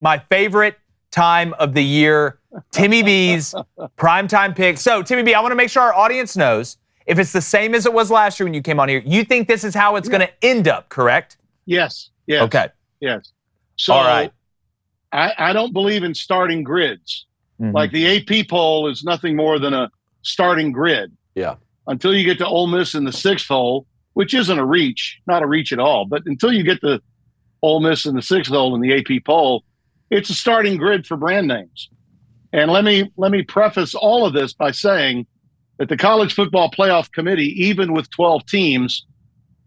my favorite time of the year, Timmy B's primetime pick. So, Timmy B, I want to make sure our audience knows, if it's the same as it was last year when you came on here, you think this is how it's going to end up, correct? Yes. Yes. Okay. Yes. So all right. I don't believe in starting grids. Like the AP poll is nothing more than a starting grid. Yeah. Until you get to Ole Miss in the 6th hole, which isn't a reach, not a reach at all. But until you get to Ole Miss in the 6th hole in the AP poll, it's a starting grid for brand names. And let me preface all of this by saying that the College Football Playoff Committee, even with 12 teams,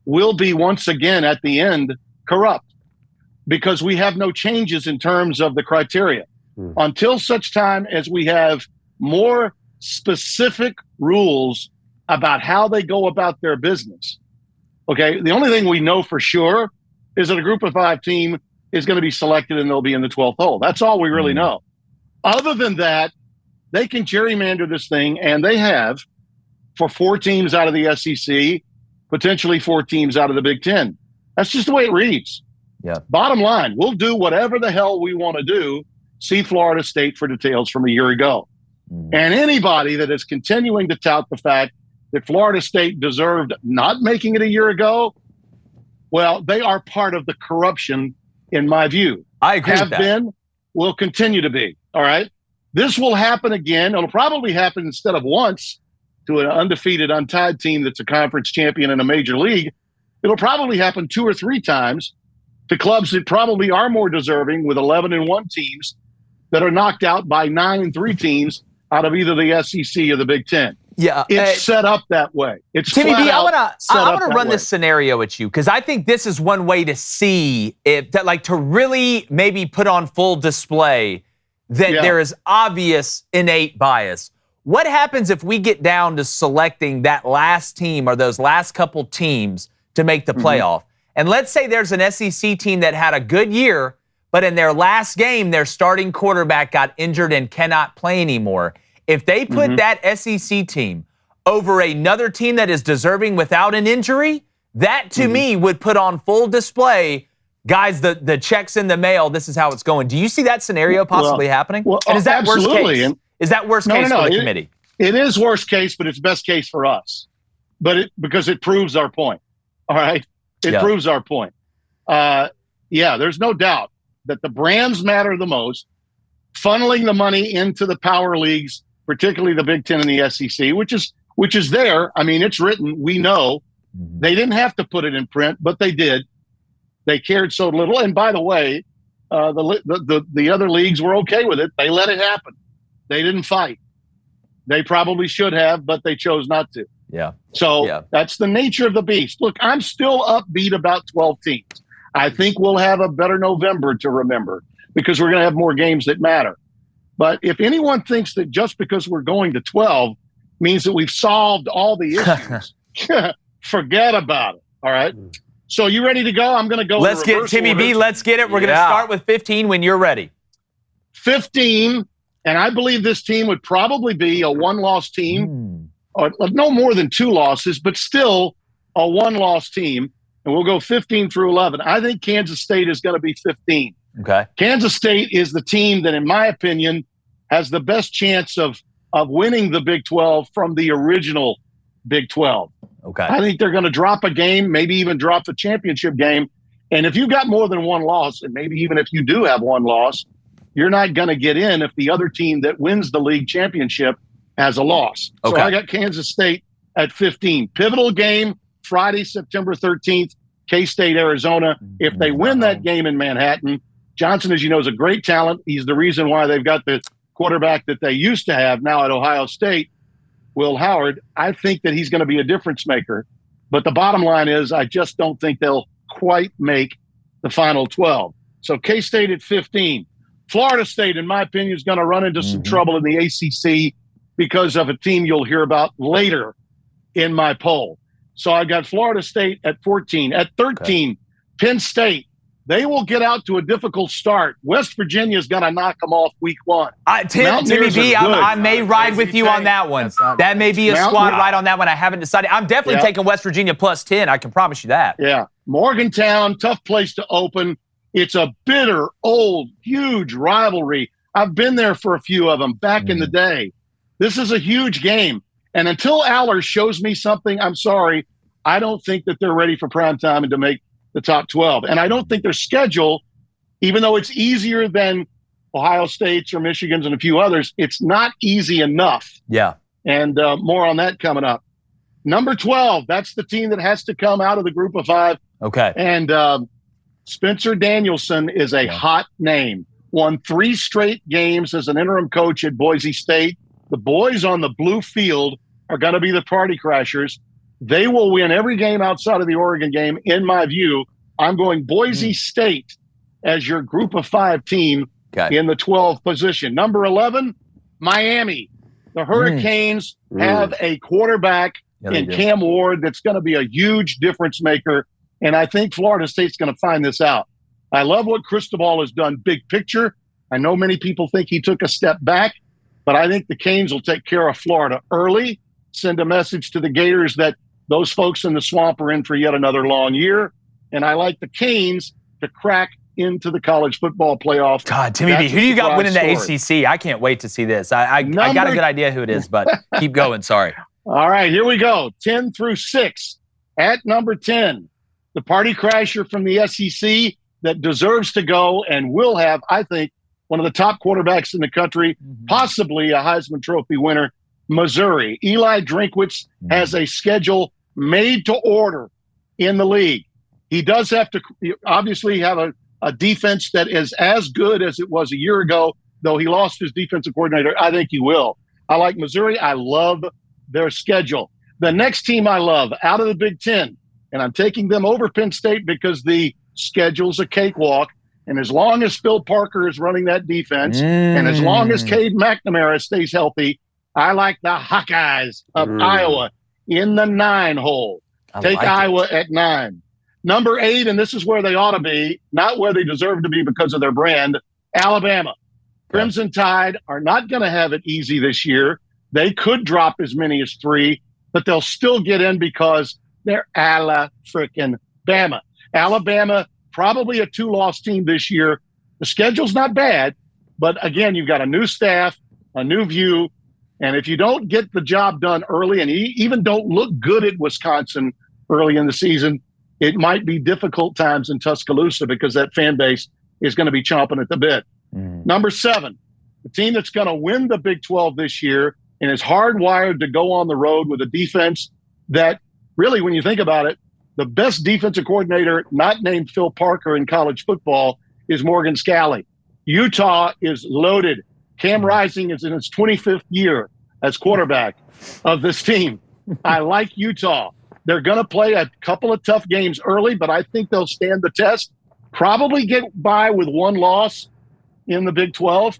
will be once again at the end corrupt because we have no changes in terms of the criteria. Until such time as we have more specific rules about how they go about their business. Okay, the only thing we know for sure is that a group of 5 team is going to be selected and they'll be in the 12th hole. That's all we really know. Other than that, they can gerrymander this thing, and they have for 4 teams out of the SEC, potentially 4 teams out of the Big Ten. That's just the way it reads. Yeah. Bottom line, we'll do whatever the hell we want to do. See Florida State for details from a year ago. And anybody that is continuing to tout the fact that Florida State deserved not making it a year ago, well, they are part of the corruption, in my view. I agree with that. Have been, will continue to be. All right? This will happen again. It'll probably happen instead of once to an undefeated, untied team that's a conference champion in a major league. It'll probably happen 2 or 3 times to clubs that probably are more deserving with 11-1 teams that are knocked out by 9-3 teams out of either the SEC or the Big Ten. Yeah, it's set up that way. It's Timmy B, I want to run way. this scenario at you because I think this is one way to see if that, like, to really maybe put on full display that there is obvious innate bias. What happens if we get down to selecting that last team or those last couple teams to make the playoff? And let's say there's an SEC team that had a good year, but in their last game, their starting quarterback got injured and cannot play anymore. If they put that SEC team over another team that is deserving without an injury, that to me would put on full display, guys, the check's in the mail, this is how it's going. Do you see that scenario possibly happening? Well, and is that worst absolutely. case? Is that worst case for the committee? It is worst case, but it's best case for us. Because it proves our point. All right? It proves our point. There's no doubt that the brands matter the most. Funneling the money into the power leagues, particularly the Big Ten and the SEC, which is there. I mean, it's written. We know they didn't have to put it in print, but they did. They cared so little. And by the way, the other leagues were okay with it. They let it happen. They didn't fight. They probably should have, but they chose not to. Yeah. So that's the nature of the beast. Look, I'm still upbeat about 12 teams. I think we'll have a better November to remember because we're going to have more games that matter. But if anyone thinks that just because we're going to 12 means that we've solved all the issues, forget about it. All right. So you ready to go? I'm going to go. Let's get Timmy B. Let's get it. We're going to start with 15 when you're ready. 15. And I believe this team would probably be a 1-loss team or no more than 2 losses, but still a 1-loss team. And we'll go 15 through 11. I think Kansas State is going to be 15. Okay. Kansas State is the team that, in my opinion, has the best chance of winning the Big 12 from the original Big 12. Okay. I think they're going to drop a game, maybe even drop the championship game. And if you've got more than 1 loss, and maybe even if you do have 1 loss, you're not going to get in if the other team that wins the league championship has a loss. Okay. So I got Kansas State at 15. Pivotal game, Friday, September 13th, K-State, Arizona. If they win that game in Manhattan, Johnson, as you know, is a great talent. He's the reason why they've got the quarterback that they used to have now at Ohio State, Will Howard. I think that he's going to be a difference maker. But the bottom line is I just don't think they'll quite make the final 12. So K-State at 15. Florida State, in my opinion, is going to run into some trouble in the ACC because of a team you'll hear about later in my poll. So I got Florida State at 14. At 13, Penn State. They will get out to a difficult start. West Virginia is going to knock them off week 1. Timmy B, I may ride with you on that one. That may be a squad ride on that one. I haven't decided. I'm definitely taking West Virginia plus 10. I can promise you that. Yeah. Morgantown, tough place to open. It's a bitter, old, huge rivalry. I've been there for a few of them back in the day. This is a huge game. And until Aller shows me something, I'm sorry, I don't think that they're ready for prime time and to make the top 12. And I don't think their schedule, even though it's easier than Ohio State's or Michigan's and a few others, it's not easy enough. Yeah. And more on that coming up. Number 12, that's the team that has to come out of the group of 5. Okay. And Spencer Danielson is a hot name. Won 3 straight games as an interim coach at Boise State. The boys on the blue field are going to be the party crashers. They will win every game outside of the Oregon game, in my view. I'm going Boise State as your group of 5 team in the 12th position. Number 11, Miami. The Hurricanes have a quarterback in Cam Ward that's going to be a huge difference maker, and I think Florida State's going to find this out. I love what Cristobal has done big picture. I know many people think he took a step back, but I think the Canes will take care of Florida early, send a message to the Gators that those folks in the swamp are in for yet another long year, and I like the Canes to crack into the college football playoff. God, Timmy B, who do you got winning the ACC? I can't wait to see this. I got a good idea who it is, but keep going. Sorry. All right, here we go. 10 through 6. At number 10, the party crasher from the SEC that deserves to go and will have, I think, one of the top quarterbacks in the country, possibly a Heisman Trophy winner, Missouri. Eli Drinkwitz has a schedule made to order in the league. He does have to obviously have a defense that is as good as it was a year ago, though he lost his defensive coordinator. I think he will. I like Missouri. I love their schedule. The next team I love out of the Big Ten, and I'm taking them over Penn State because the schedule's a cakewalk. And as long as Phil Parker is running that defense, and as long as Cade McNamara stays healthy, I like the Hawkeyes of Iowa in the 9 hole. Take Iowa at 9. Number 8, and this is where they ought to be, not where they deserve to be because of their brand, Alabama. Crimson Tide are not going to have it easy this year. They could drop as many as 3, but they'll still get in because they're Alabama. Alabama, probably a 2-loss team this year. The schedule's not bad, but again, you've got a new staff, a new view, and if you don't get the job done early and even don't look good at Wisconsin early in the season, it might be difficult times in Tuscaloosa because that fan base is going to be chomping at the bit. Number 7, the team that's going to win the Big 12 this year and is hardwired to go on the road with a defense that really, when you think about it, the best defensive coordinator not named Phil Parker in college football is Morgan Scalley. Utah is loaded. Cam Rising is in his 25th year as quarterback of this team. I like Utah. They're going to play a couple of tough games early, but I think they'll stand the test. Probably get by with 1 loss in the Big 12.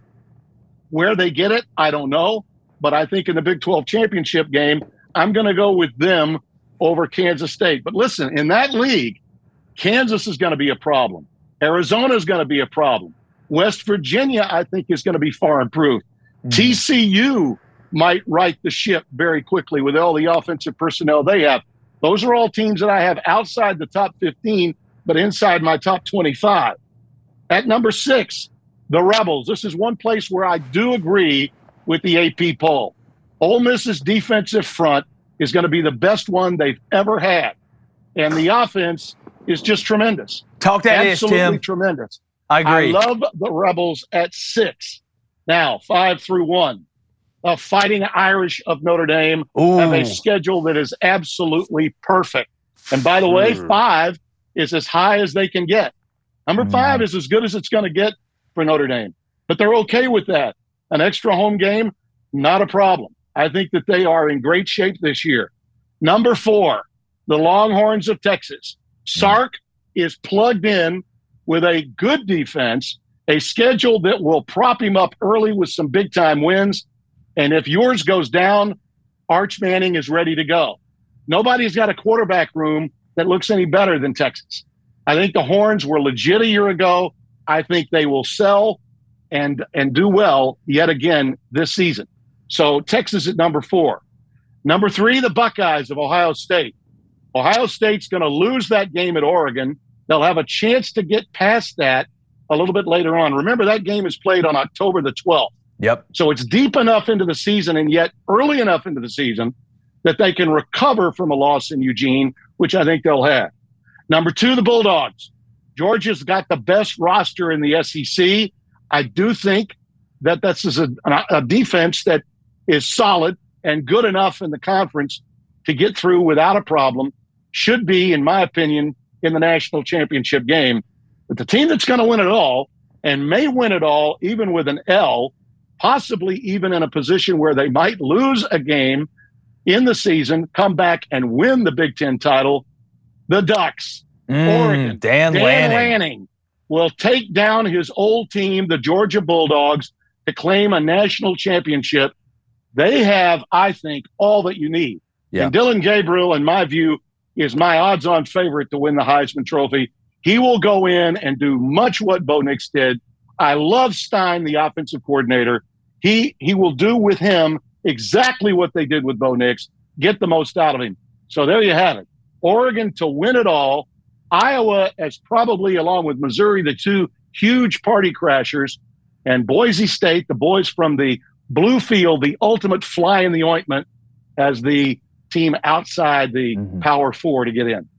Where they get it, I don't know. But I think in the Big 12 championship game, I'm going to go with them over Kansas State. But listen, in that league, Kansas is going to be a problem. Arizona is going to be a problem. West Virginia, I think, is going to be far improved. TCU might right the ship very quickly with all the offensive personnel they have. Those are all teams that I have outside the top 15, but inside my top 25. At number 6, the Rebels. This is one place where I do agree with the AP poll. Ole Miss's defensive front is going to be the best one they've ever had. And the offense is just tremendous. Talk that Absolutely is, Tim. Tremendous. I agree. I love the Rebels at 6. Now, 5 through 1. The Fighting Irish of Notre Dame have a schedule that is absolutely perfect. And by the way, 5 is as high as they can get. Number 5 is as good as it's going to get for Notre Dame. But they're okay with that. An extra home game, not a problem. I think that they are in great shape this year. Number 4, the Longhorns of Texas. Sark is plugged in with a good defense, a schedule that will prop him up early with some big-time wins. And if yours goes down, Arch Manning is ready to go. Nobody's got a quarterback room that looks any better than Texas. I think the Horns were legit a year ago. I think they will sell and do well yet again this season. So Texas at number 4. Number 3, the Buckeyes of Ohio State. Ohio State's going to lose that game at Oregon, They'll have a chance to get past that a little bit later on. Remember, that game is played on October the 12th. Yep. So it's deep enough into the season and yet early enough into the season that they can recover from a loss in Eugene, which I think they'll have. Number 2, the Bulldogs. Georgia's got the best roster in the SEC. I do think that this is a defense that is solid and good enough in the conference to get through without a problem. Should be, in my opinion, in the national championship game. But the team that's going to win it all, and may win it all even with an L, possibly even in a position where they might lose a game in the season, come back and win the Big Ten title, the Ducks. Oregon. Dan Lanning will take down his old team, the Georgia Bulldogs, to claim a national championship. They have, I think, all that you need. Yeah. And Dylan Gabriel, in my view, is my odds-on favorite to win the Heisman Trophy. He will go in and do much what Bo Nix did. I love Stein, the offensive coordinator. He will do with him exactly what they did with Bo Nix, get the most out of him. So there you have it. Oregon to win it all. Iowa as probably, along with Missouri, the 2 huge party crashers. And Boise State, the boys from the blue field, the ultimate fly in the ointment as the team outside the Power 4 to get in.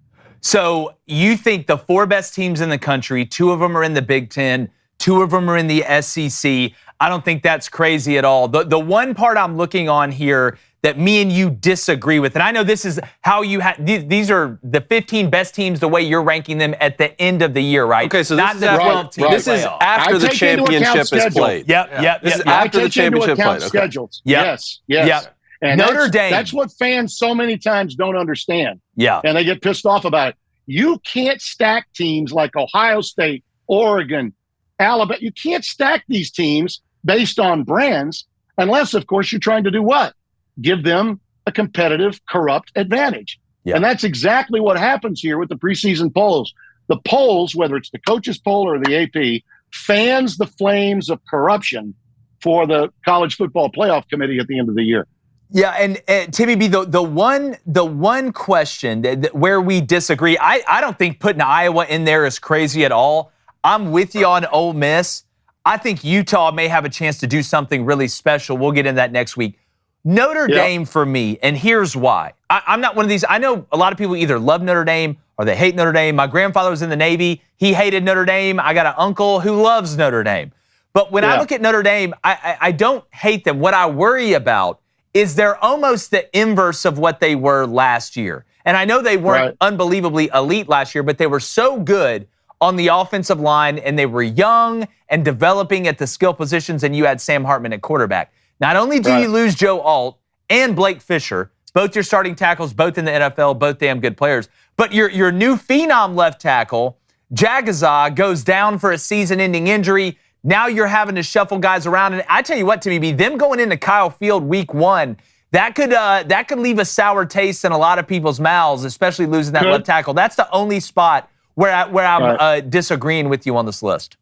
So you think the 4 best teams in the country, 2 of them are in the Big Ten, 2 of them are in the SEC. I don't think that's crazy at all. The one part I'm looking on here that me and you disagree with, and I know this is how you these are the 15 best teams the way you're ranking them at the end of the year, right? Okay, so not this the is 12 teams. This is after the championship is played. Yep. This is after the championship played. Schedules. Yep. Yes. And Notre Dame. That's what fans so many times don't understand. Yeah. And they get pissed off about it. You can't stack teams like Ohio State, Oregon, Alabama. You can't stack these teams based on brands unless, of course, you're trying to do what? Give them a competitive, corrupt advantage. Yeah. And that's exactly what happens here with the preseason polls. The polls, whether it's the coaches poll or the AP, fans the flames of corruption for the College Football Playoff Committee at the end of the year. Yeah, and Timmy B, the one question where we disagree, I don't think putting Iowa in there is crazy at all. I'm with you on Ole Miss. I think Utah may have a chance to do something really special. We'll get into that next week. Notre Dame for me, and here's why. I'm not one of these. I know a lot of people either love Notre Dame or they hate Notre Dame. My grandfather was in the Navy. He hated Notre Dame. I got an uncle who loves Notre Dame. But when I look at Notre Dame, I don't hate them. What I worry about is they're almost the inverse of what they were last year. And I know they weren't unbelievably elite last year, but they were so good on the offensive line, and they were young and developing at the skill positions, and you had Sam Hartman at quarterback. Not only do you lose Joe Alt and Blake Fisher, both your starting tackles, both in the NFL, both damn good players, but your new phenom left tackle, Jagaza, goes down for a season-ending injury. Now you're having to shuffle guys around. And I tell you what, Timmy B, them going into Kyle Field week 1, that could leave a sour taste in a lot of people's mouths, especially losing that left tackle. That's the only spot where I'm disagreeing with you on this list.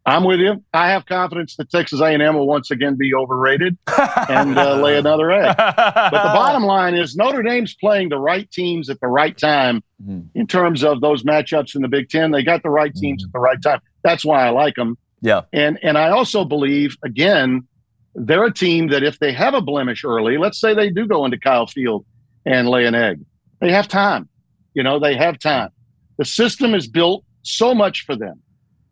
I'm with you. I have confidence that Texas A&M will once again be overrated and lay another egg. But the bottom line is Notre Dame's playing the right teams at the right time in terms of those matchups in the Big Ten. They got the right teams at the right time. That's why I like them. Yeah. And I also believe, again, they're a team that if they have a blemish early, let's say they do go into Kyle Field and lay an egg, they have time. They have time. The system is built so much for them.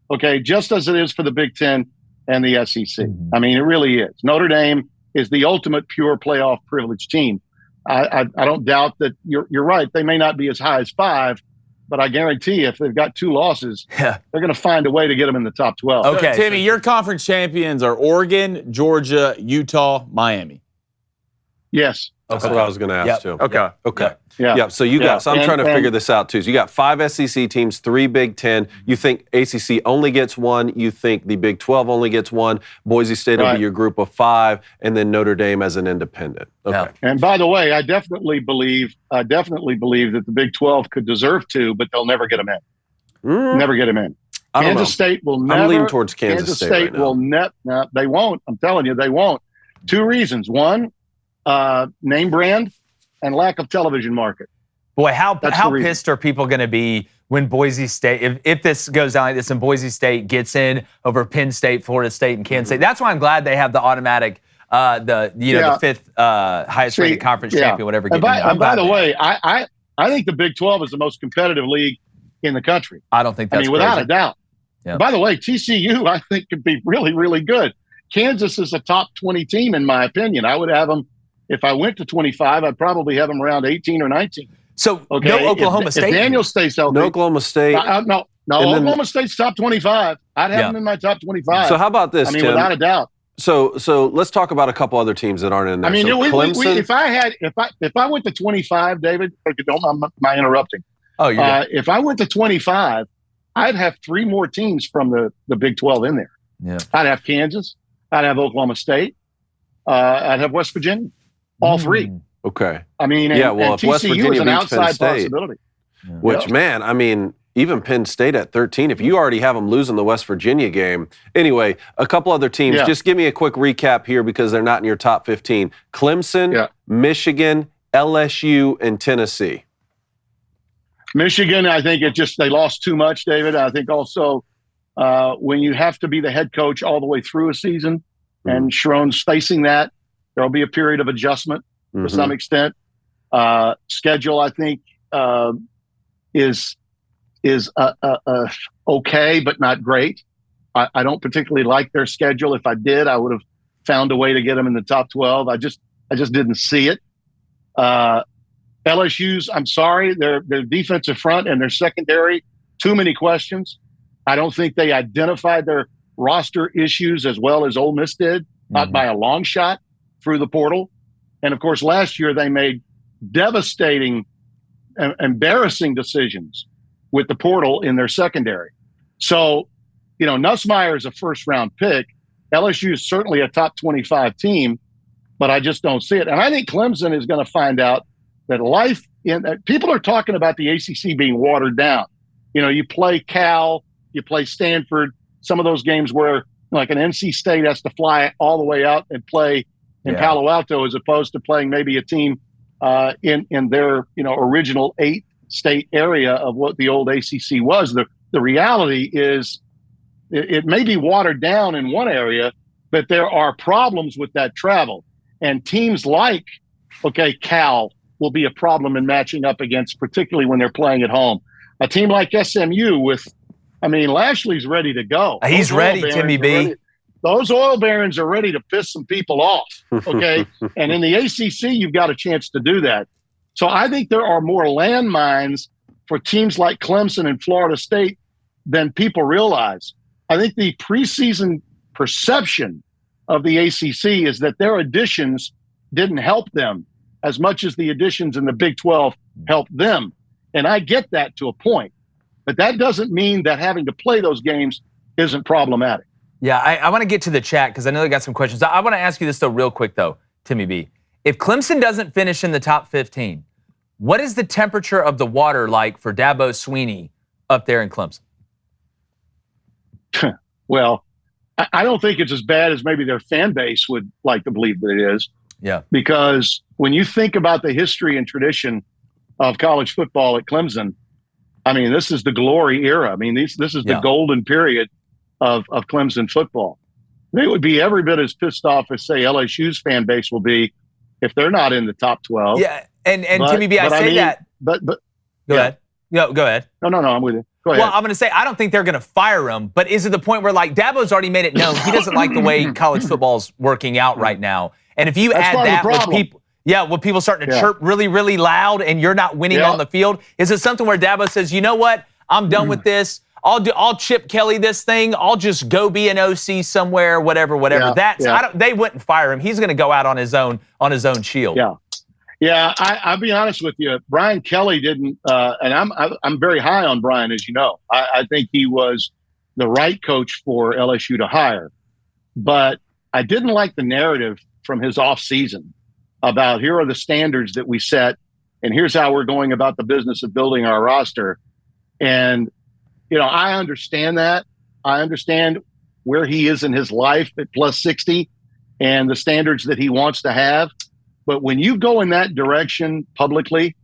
Okay, just as it is for the Big Ten and the SEC. I mean, it really is. Notre Dame is the ultimate pure playoff privileged team. I don't doubt that you're right. They may not be as high as 5, but I guarantee if they've got 2 losses, they're going to find a way to get them in the top 12. Okay, so, Timmy, your conference champions are Oregon, Georgia, Utah, Miami. Yes. That's what I was going to ask, too. Okay. Yeah. So so I'm trying to figure this out, too. So you got 5 SEC teams, 3 Big Ten. You think ACC only gets 1. You think the Big 12 only gets 1. Boise State will be your group of 5, and then Notre Dame as an independent. Okay. Yeah. And by the way, I definitely believe that the Big 12 could deserve 2, but they'll never get them in. Never get them in. Kansas State will never. I'm leaning towards Kansas State right will now. No, they won't. I'm telling you, they won't. 2 reasons. One, name brand and lack of television market. Boy, how pissed are people going to be when Boise State, if this goes down like this and Boise State gets in over Penn State, Florida State, and Kansas State. That's why I'm glad they have the automatic, the fifth highest rated conference champion, whatever. And by the way, I think the Big 12 is the most competitive league in the country. I don't think that's without a doubt. Yeah. By the way, TCU, I think, could be really, really good. Kansas is a top 20 team, in my opinion. I would have them, if I went to 25, I'd probably have them around 18 or 19. So, no Oklahoma State? If Daniel stays healthy. No Oklahoma State. No, Oklahoma State's top 25. I'd have them in my top 25. So how about this, Tim? Without a doubt. So let's talk about a couple other teams that aren't in there. If I went to 25, David, don't mind interrupting. Oh, you're good. If I went to 25, I'd have 3 more teams from the Big 12 in there. Yeah. I'd have Kansas. I'd have Oklahoma State. I'd have West Virginia. All 3. Okay. And if West TCU Virginia is an beats outside Penn State, possibility. which, man, even Penn State at 13, if you already have them losing the West Virginia game. Anyway, a couple other teams. Yeah. Just give me a quick recap here because they're not in your top 15. Clemson, Michigan, LSU, and Tennessee. Michigan, I think they lost too much, David. I think also when you have to be the head coach all the way through a season, and Sharon's facing that, there'll be a period of adjustment to some extent. Schedule, I think, is okay, but not great. I don't particularly like their schedule. If I did, I would have found a way to get them in the top 12. I just didn't see it. LSU's, I'm sorry, their defensive front and their secondary, too many questions. I don't think they identified their roster issues as well as Ole Miss did, not by a long shot through the portal. And of course, last year they made devastating, embarrassing decisions with the portal in their secondary. So, Nussmeier is a first-round pick. LSU is certainly a top 25 team, but I just don't see it. And I think Clemson is going to find out that people are talking about the ACC being watered down. You play Cal, you play Stanford, some of those games where like an NC State has to fly all the way out and play in Palo Alto as opposed to playing maybe a team in their original 8-state area of what the old ACC was. The reality is it may be watered down in one area, but there are problems with that travel. And teams like, Cal will be a problem in matching up against, particularly when they're playing at home. A team like SMU Lashley's ready to go. He's ready, Timmy B. Those oil barons are ready to piss some people off, okay? And in the ACC, you've got a chance to do that. So I think there are more landmines for teams like Clemson and Florida State than people realize. I think the preseason perception of the ACC is that their additions didn't help them as much as the additions in the Big 12 helped them. And I get that to a point. But that doesn't mean that having to play those games isn't problematic. Yeah, I want to get to the chat because I know they got some questions. I want to ask you this, though, real quick, though, Timmy B. If Clemson doesn't finish in the top 15, what is the temperature of the water like for Dabo Swinney up there in Clemson? Well, I don't think it's as bad as maybe their fan base would like to believe that it is. Yeah. Because when you think about the history and tradition of college football at Clemson, this is the glory era. This is the golden period of Clemson football. They would be every bit as pissed off as, say, LSU's fan base will be if they're not in the top 12. Yeah, and Timmy B, I say that. But go ahead. No, go ahead. No, I'm with you. Go ahead. Well, I'm going to say I don't think they're going to fire him, but is it the point where, Dabo's already made it known he doesn't like the way college football's working out right now? And if you add that with people, with people starting to chirp really, really loud and you're not winning on the field, is it something where Dabo says, you know what, I'm done with this. I'll Chip Kelly this thing. I'll just go be an OC somewhere, whatever. They wouldn't fire him. He's going to go out on his own shield. Yeah. I'll be honest with you. Brian Kelly didn't, and I'm very high on Brian, as you know. I think he was the right coach for LSU to hire, but I didn't like the narrative from his offseason about here are the standards that we set, and here's how we're going about the business of building our roster. And I understand that. I understand where he is in his life at plus 60 and the standards that he wants to have. But when you go in that direction publicly,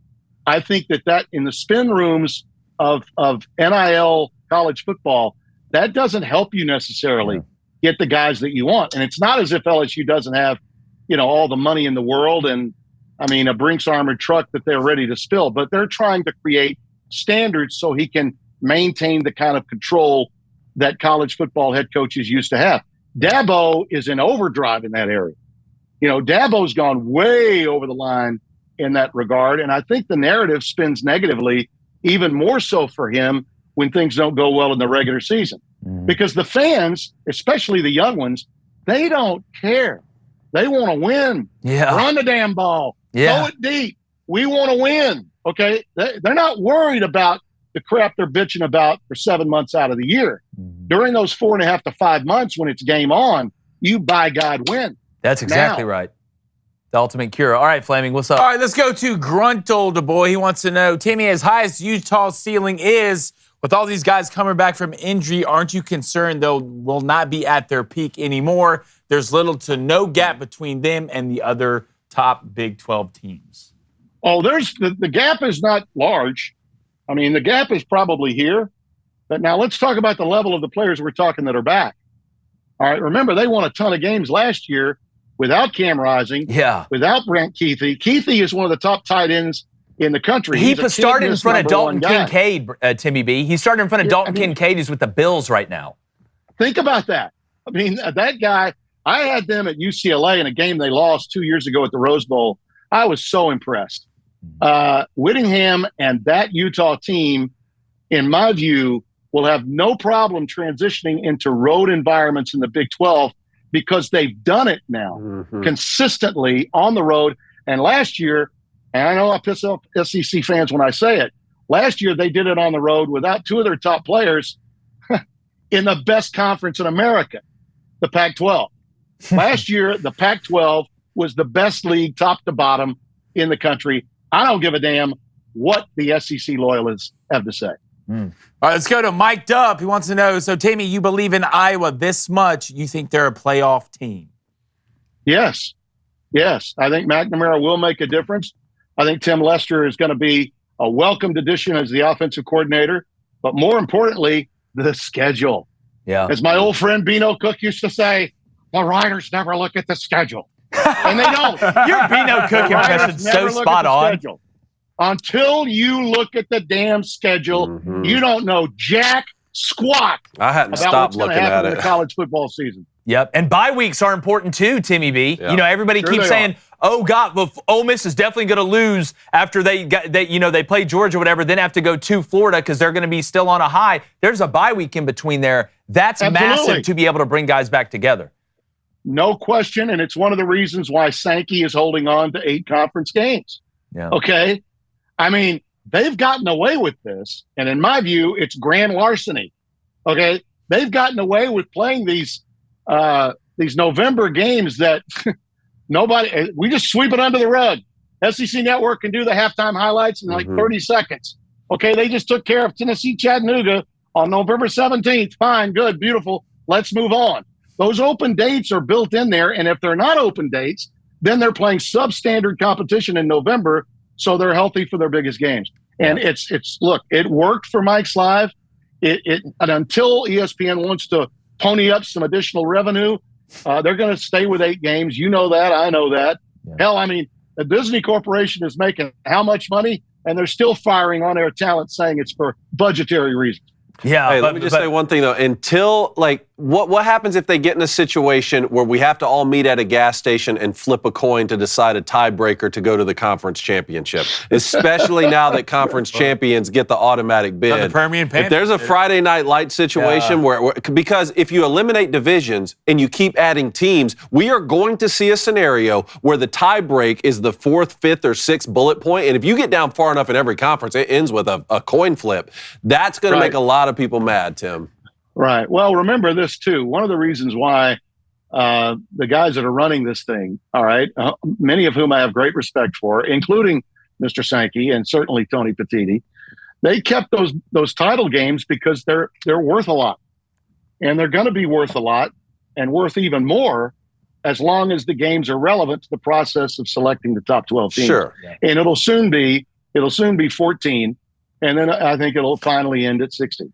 I think that in the spin rooms of NIL college football, that doesn't help you necessarily get the guys that you want. And it's not as if LSU doesn't have, all the money in the world and, a Brinks armored truck that they're ready to spill, but they're trying to create standards so he can maintain the kind of control that college football head coaches used to have. Dabo is in overdrive in that area. Dabo's gone way over the line in that regard. And I think the narrative spins negatively, even more so for him when things don't go well in the regular season. Because the fans, especially the young ones, they don't care. They want to win. Yeah. Run the damn ball. Yeah. Throw it deep. We want to win. Okay? They're not worried about the crap they're bitching about for 7 months out of the year. During those 4.5 to 5 months when it's game on, you by God win. That's exactly right. The ultimate cure. All right, Flaming, what's up? All right, let's go to Gruntled Boy. He wants to know, Timmy, as high as Utah's ceiling is, with all these guys coming back from injury, aren't you concerned they will not be at their peak anymore? There's little to no gap between them and the other top Big 12 teams. Oh, the gap is not large. The gap is probably here. But now let's talk about the level of the players we're talking that are back. All right, remember, they won a ton of games last year without Cam Rising, without Brent Keithy. Keithy is one of the top tight ends in the country. He started in front of Dalton Kincaid, Timmy B. He started in front of Dalton Kincaid, who's with the Bills right now. Think about that. That guy, I had them at UCLA in a game they lost 2 years ago at the Rose Bowl. I was so impressed. Whittingham and that Utah team, in my view, will have no problem transitioning into road environments in the Big 12 because they've done it now consistently on the road. And last year, and I know I piss off SEC fans when I say it, last year they did it on the road without two of their top players in the best conference in America, the Pac-12. Last year, the Pac-12 was the best league top to bottom in the country. I don't give a damn what the SEC loyalists have to say. All right, let's go to Mike Dubb. He wants to know, so Tammy, you believe in Iowa this much, you think they're a playoff team? Yes. I think McNamara will make a difference. I think Tim Lester is going to be a welcomed addition as the offensive coordinator. But more importantly, the schedule. Yeah. As my old friend Bino Cook used to say, the writers never look at the schedule. And they don't. Your Bino Cook impression is so spot on. Schedule. Until you look at the damn schedule, you don't know jack squat. I hadn't stopped looking at it. In the college football season. Yep, and bye weeks are important too, Timmy B. Yep. Everybody keeps saying, "Oh God, well, Ole Miss is definitely going to lose after they play Georgia, or whatever, then have to go to Florida because they're going to be still on a high." There's a bye week in between there. That's massive to be able to bring guys back together. No question, and it's one of the reasons why Sankey is holding on to 8 conference games. Yeah. Okay, they've gotten away with this, and in my view, it's grand larceny. Okay, they've gotten away with playing these November games that we just sweep it under the rug. SEC Network can do the halftime highlights in like 30 seconds. Okay, they just took care of Tennessee Chattanooga on November 17th. Fine, good, beautiful. Let's move on. Those open dates are built in there, and if they're not open dates, then they're playing substandard competition in November, so they're healthy for their biggest games. And look, it worked for Mike's Live. And until ESPN wants to pony up some additional revenue, they're going to stay with 8 games. You know that. I know that. Yeah. Hell, the Disney Corporation is making how much money, and they're still firing on their talent, saying it's for budgetary reasons. Yeah. Hey, let me just say one thing, though. Until, what happens if they get in a situation where we have to all meet at a gas station and flip a coin to decide a tiebreaker to go to the conference championship? Especially now that conference champions get the automatic bid. The Permian Panthers. If there's a Friday Night Light situation because if you eliminate divisions and you keep adding teams, we are going to see a scenario where the tiebreak is the 4th, 5th, or 6th bullet point. And if you get down far enough in every conference, it ends with a coin flip. That's going to make a lot of people mad, Tim. Right. Well, remember this, too. One of the reasons why the guys that are running this thing, all right, many of whom I have great respect for, including Mr. Sankey and certainly Tony Petitti, they kept those title games because they're worth a lot. And they're going to be worth a lot and worth even more as long as the games are relevant to the process of selecting the top 12 teams. Sure. And it'll soon be 14. and then I think it'll finally end at 16.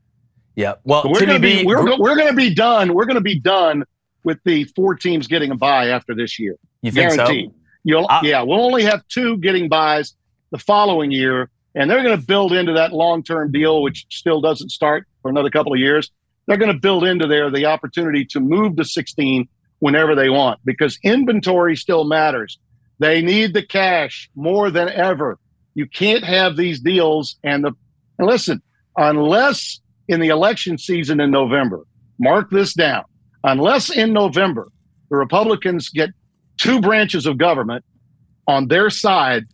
Yeah. Well, we're going to be done. We're going to be done with the 4 teams getting a bye after this year. You think Guaranteed. so? Yeah, we'll only have 2 getting byes the following year, and they're going to build into that long-term deal, which still doesn't start for another couple of years. They're going to build into there the opportunity to move to 16 whenever they want, because inventory still matters. They need the cash more than ever. You can't have these deals and listen, unless in the election season in November, mark this down, unless in November the Republicans get 2 branches of government on their side,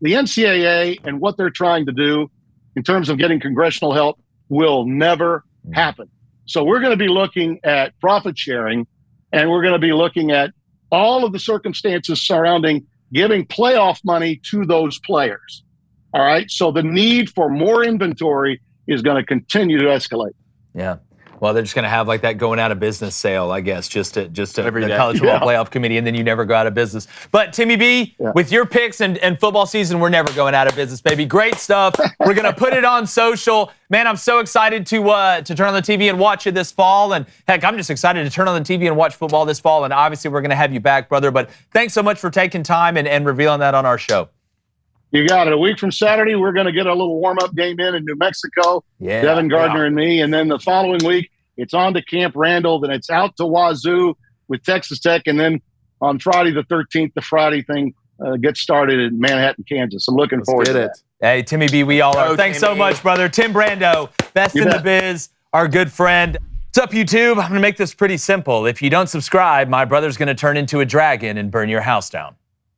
the NCAA and what they're trying to do in terms of getting congressional help will never happen. So we're going to be looking at profit sharing, and we're going to be looking at all of the circumstances surrounding giving playoff money to those players. All right. So the need for more inventory is going to continue to escalate. Yeah. Well, they're just going to have like that going out of business sale, I guess, just to Every the day. college football playoff committee, and then you never go out of business. But Timmy B, with your picks and football season, we're never going out of business, baby. Great stuff. We're going to put it on social. Man, I'm so excited to turn on the TV and watch it this fall. And heck, I'm just excited to turn on the TV and watch football this fall. And obviously, we're going to have you back, brother. But thanks so much for taking time and revealing that on our show. You got it. A week from Saturday, we're going to get a little warm-up game in New Mexico, Devin Gardner and me. And then the following week, it's on to Camp Randall, then it's out to Wazoo with Texas Tech, and then on Friday the 13th, the Friday thing gets started in Manhattan, Kansas. I'm looking forward to that. Hey, Timmy B, we all are. Thanks so much, brother. Tim Brando, best in the biz, our good friend. What's up, YouTube? I'm going to make this pretty simple. If you don't subscribe, my brother's going to turn into a dragon and burn your house down.